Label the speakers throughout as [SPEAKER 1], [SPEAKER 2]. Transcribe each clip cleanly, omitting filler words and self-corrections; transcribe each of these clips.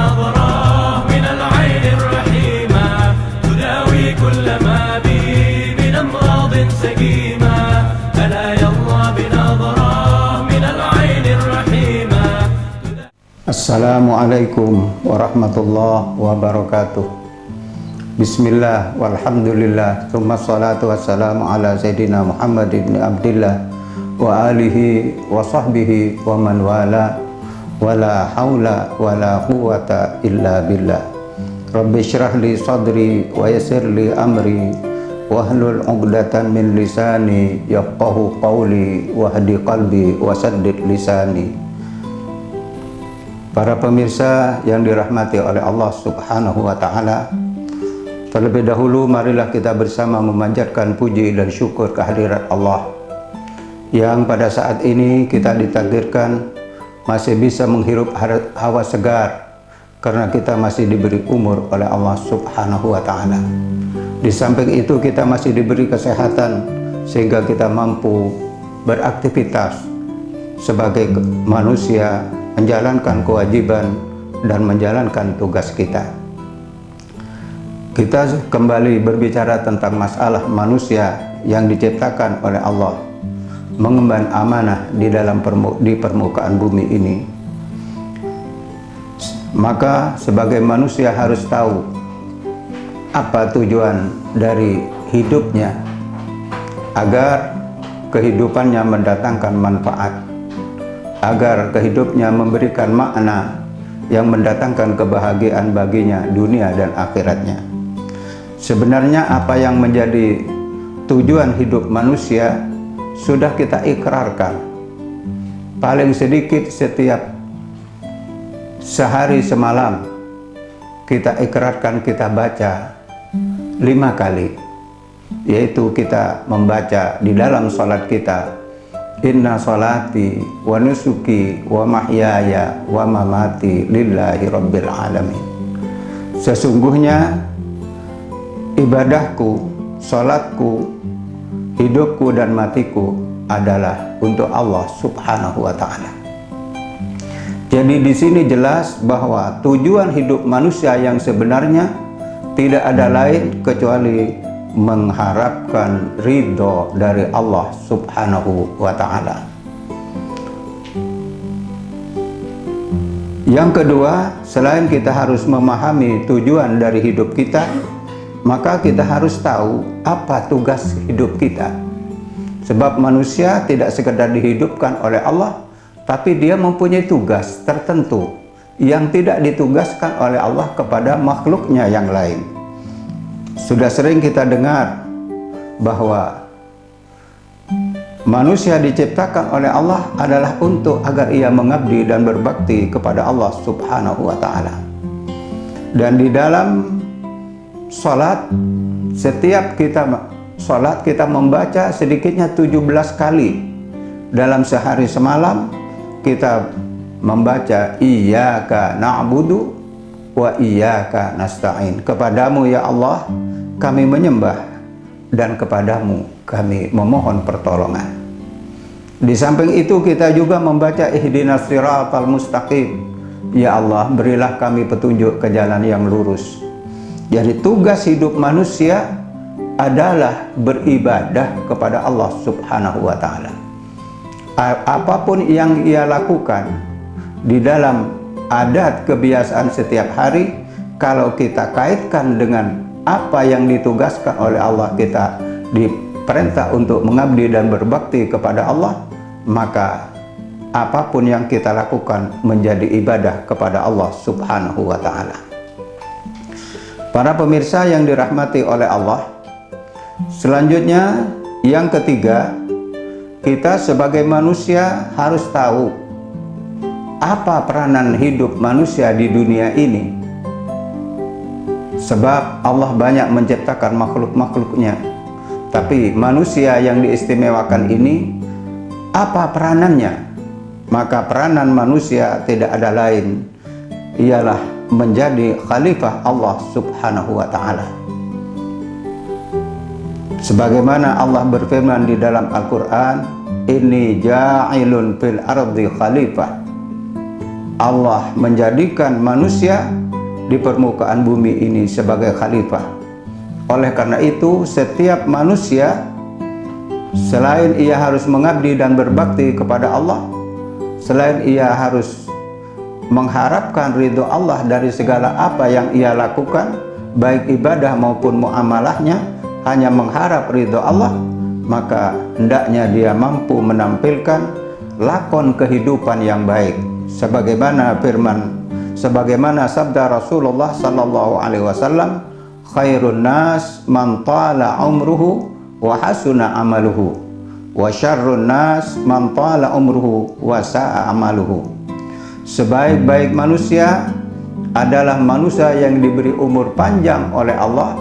[SPEAKER 1] بنظرة من العين الرحيمة تداوي كل ما بي من أمراض سقيمة ألا يلا بنظرة من العين الرحيمة.
[SPEAKER 2] Assalamualaikum warahmatullahi wabarakatuh. Bismillah walhamdulillah Tsumma salatu wassalamu ala Sayyidina Muhammad ibn Abdillah wa alihi wa sahbihi wa man wala wala hawla wala quwata illa billah. Rabbi syrah li sadri wa yassir li amri wahlul 'uqdatan min lisani yafqahu qawli wahdi qalbi wa saddid lisani. Para pemirsa yang dirahmati oleh Allah Subhanahu wa Ta'ala, terlebih dahulu marilah kita bersama memanjatkan puji dan syukur kehadirat Allah yang pada saat ini kita ditakdirkan masih bisa menghirup hawa segar karena kita masih diberi umur oleh Allah Subhanahu wa Ta'ala. Di samping itu kita masih diberi kesehatan sehingga kita mampu beraktivitas sebagai manusia, menjalankan kewajiban dan menjalankan tugas kita. Kita kembali berbicara tentang masalah manusia yang diciptakan oleh Allah mengemban amanah di permukaan bumi ini. Maka sebagai manusia harus tahu apa tujuan dari hidupnya agar kehidupannya mendatangkan manfaat, agar hidupnya memberikan makna yang mendatangkan kebahagiaan baginya dunia dan akhiratnya. Sebenarnya apa yang menjadi tujuan hidup manusia sudah kita ikrarkan. Paling sedikit setiap sehari semalam kita ikrarkan, kita baca 5 kali, yaitu kita membaca di dalam salat kita, inna salati wa nusuki wa mahyaya wa mamati lillahi rabbil alamin. Sesungguhnya ibadahku, salatku, hidupku dan matiku adalah untuk Allah Subhanahu wa Ta'ala. Jadi di sini jelas bahwa tujuan hidup manusia yang sebenarnya tidak ada lain kecuali mengharapkan ridho dari Allah Subhanahu wa Ta'ala. Yang kedua, selain kita harus memahami tujuan dari hidup kita, maka kita harus tahu apa tugas hidup kita. Sebab manusia tidak sekedar dihidupkan oleh Allah, tapi dia mempunyai tugas tertentu yang tidak ditugaskan oleh Allah kepada makhluknya yang lain. Sudah sering kita dengar bahwa manusia diciptakan oleh Allah adalah untuk agar ia mengabdi dan berbakti kepada Allah Subhanahu wa Ta'ala. Dan di dalam salat, setiap kita salat kita membaca sedikitnya 17 kali. Dalam sehari semalam kita membaca iyyaka na'budu wa iyyaka nasta'in. Kepadamu ya Allah kami menyembah dan kepadamu kami memohon pertolongan. Di samping itu kita juga membaca ihdinas siratal mustaqim. Ya Allah, berilah kami petunjuk ke jalan yang lurus. Jadi tugas hidup manusia adalah beribadah kepada Allah Subhanahu wa Ta'ala. Apapun yang ia lakukan di dalam adat kebiasaan setiap hari, kalau kita kaitkan dengan apa yang ditugaskan oleh Allah, kita diperintah untuk mengabdi dan berbakti kepada Allah, maka apapun yang kita lakukan menjadi ibadah kepada Allah Subhanahu wa Ta'ala. Para pemirsa yang dirahmati oleh Allah, selanjutnya yang ketiga, kita sebagai manusia harus tahu apa peranan hidup manusia di dunia ini. Sebab Allah banyak menciptakan makhluk-makhluknya, tapi manusia yang diistimewakan ini, apa peranannya? Maka peranan manusia tidak ada lain, ialah menjadi khalifah Allah Subhanahu wa Ta'ala. Sebagaimana Allah berfirman di dalam Al-Quran, inni ja'ilun fil ardi khalifah. Allah menjadikan manusia di permukaan bumi ini sebagai khalifah. Oleh karena itu, setiap manusia selain ia harus mengabdi dan berbakti kepada Allah, selain ia harus mengharapkan ridho Allah dari segala apa yang ia lakukan, baik ibadah maupun muamalahnya, hanya mengharap ridho Allah, maka hendaknya dia mampu menampilkan lakon kehidupan yang baik, sebagaimana sabda Rasulullah sallallahu alaihi wasallam, khairun nas man tala umruhu wa hasuna amaluhu wa syarrun nas man tala umruhu wa sa'a amaluhu. Sebaik-baik manusia adalah manusia yang diberi umur panjang oleh Allah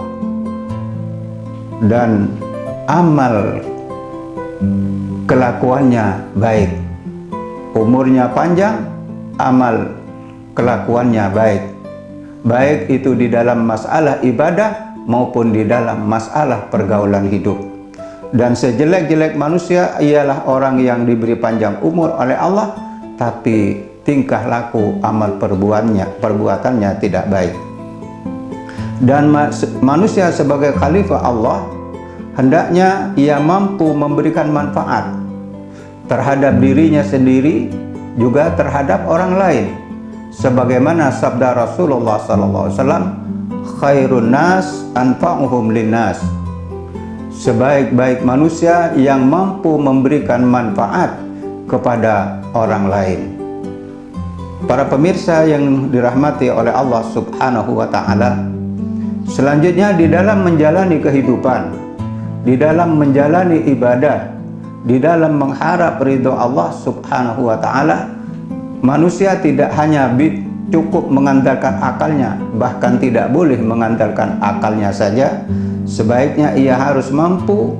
[SPEAKER 2] dan amal kelakuannya baik. Umurnya panjang, amal kelakuannya baik. Baik itu di dalam masalah ibadah maupun di dalam masalah pergaulan hidup. Dan sejelek-jelek manusia ialah orang yang diberi panjang umur oleh Allah, tapi tingkah laku amal perbuatannya tidak baik. Dan manusia sebagai khalifah Allah, hendaknya ia mampu memberikan manfaat terhadap dirinya sendiri, juga terhadap orang lain. Sebagaimana sabda Rasulullah SAW, khairun nas anfa'uhum linnas. Sebaik-baik manusia yang mampu memberikan manfaat kepada orang lain. Para pemirsa yang dirahmati oleh Allah Subhanahu wa Ta'ala, selanjutnya di dalam menjalani kehidupan, di dalam menjalani ibadah, di dalam mengharap ridho Allah Subhanahu wa Ta'ala, manusia tidak hanya cukup mengandalkan akalnya, bahkan tidak boleh mengandalkan akalnya saja. Sebaiknya ia harus mampu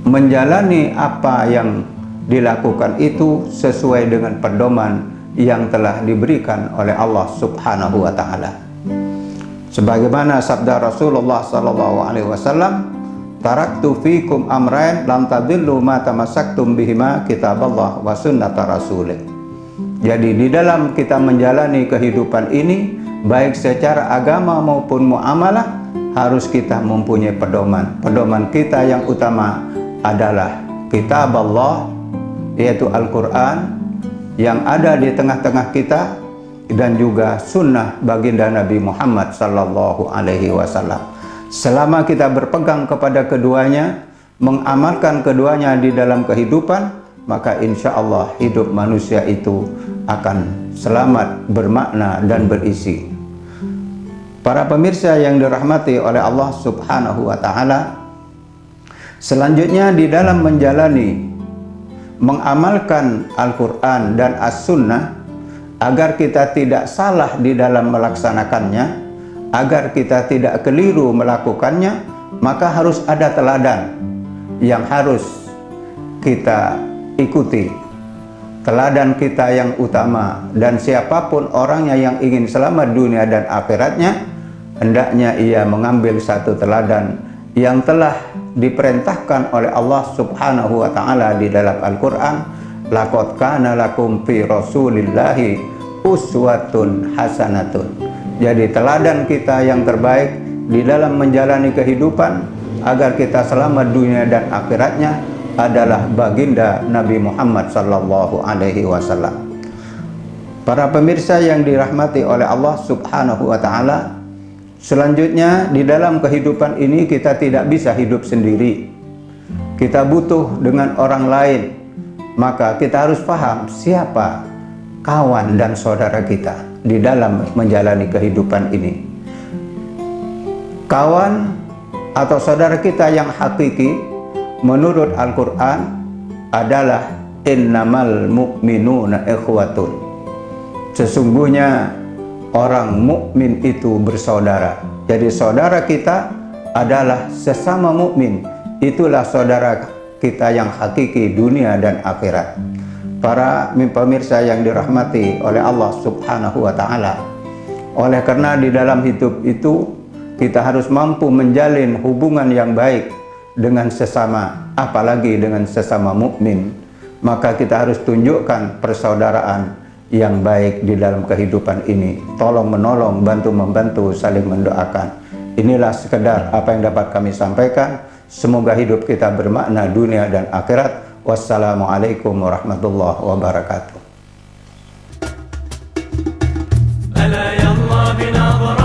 [SPEAKER 2] menjalani apa yang dilakukan itu sesuai dengan pedoman yang telah diberikan oleh Allah Subhanahu wa Ta'ala. Sebagaimana sabda Rasulullah SAW, taraktu fikum amrain lam tadillu ma tamassaktum bihima kitaballah wa sunnata rasulih. Jadi di dalam kita menjalani kehidupan ini, baik secara agama maupun muamalah, harus kita mempunyai pedoman. Pedoman kita yang utama adalah kitaballah, yaitu Al-Quran yang ada di tengah-tengah kita, dan juga sunnah baginda Nabi Muhammad sallallahu alaihi wasallam. Selama kita berpegang kepada keduanya, mengamalkan keduanya di dalam kehidupan, maka insya Allah hidup manusia itu akan selamat, bermakna, dan berisi. Para pemirsa yang dirahmati oleh Allah Subhanahu wa Ta'ala, selanjutnya di dalam mengamalkan Al-Quran dan As-Sunnah, agar kita tidak salah di dalam melaksanakannya, agar kita tidak keliru melakukannya, maka harus ada teladan yang harus kita ikuti. Teladan kita yang utama, dan siapapun orangnya yang ingin selamat dunia dan akhiratnya, hendaknya ia mengambil satu teladan yang telah diperintahkan oleh Allah Subhanahu wa Ta'ala di dalam Al-Quran. Laqad kana lakum fi rasulillahi uswatun hasanatun. Jadi teladan kita yang terbaik di dalam menjalani kehidupan agar kita selamat dunia dan akhiratnya adalah baginda Nabi Muhammad sallallahu alaihi wasallam. Para pemirsa yang dirahmati oleh Allah Subhanahu wa Ta'ala, selanjutnya di dalam kehidupan ini kita tidak bisa hidup sendiri. Kita butuh dengan orang lain. Maka kita harus paham siapa kawan dan saudara kita di dalam menjalani kehidupan ini. Kawan atau saudara kita yang hakiki menurut Al-Quran adalah innamal mu'minuna ikhwatun. Sesungguhnya orang mukmin itu bersaudara. Jadi saudara kita adalah sesama mukmin. Itulah saudara kita yang hakiki dunia dan akhirat. Para pemirsa yang dirahmati oleh Allah Subhanahu wa Ta'ala, oleh karena di dalam hidup itu kita harus mampu menjalin hubungan yang baik dengan sesama, apalagi dengan sesama mukmin. Maka kita harus tunjukkan persaudaraan yang baik di dalam kehidupan ini. Tolong menolong, bantu-membantu, saling mendoakan. Inilah sekedar apa yang dapat kami sampaikan. Semoga hidup kita bermakna dunia dan akhirat. Wassalamualaikum warahmatullahi wabarakatuh.
[SPEAKER 1] ألا يلا بنظرة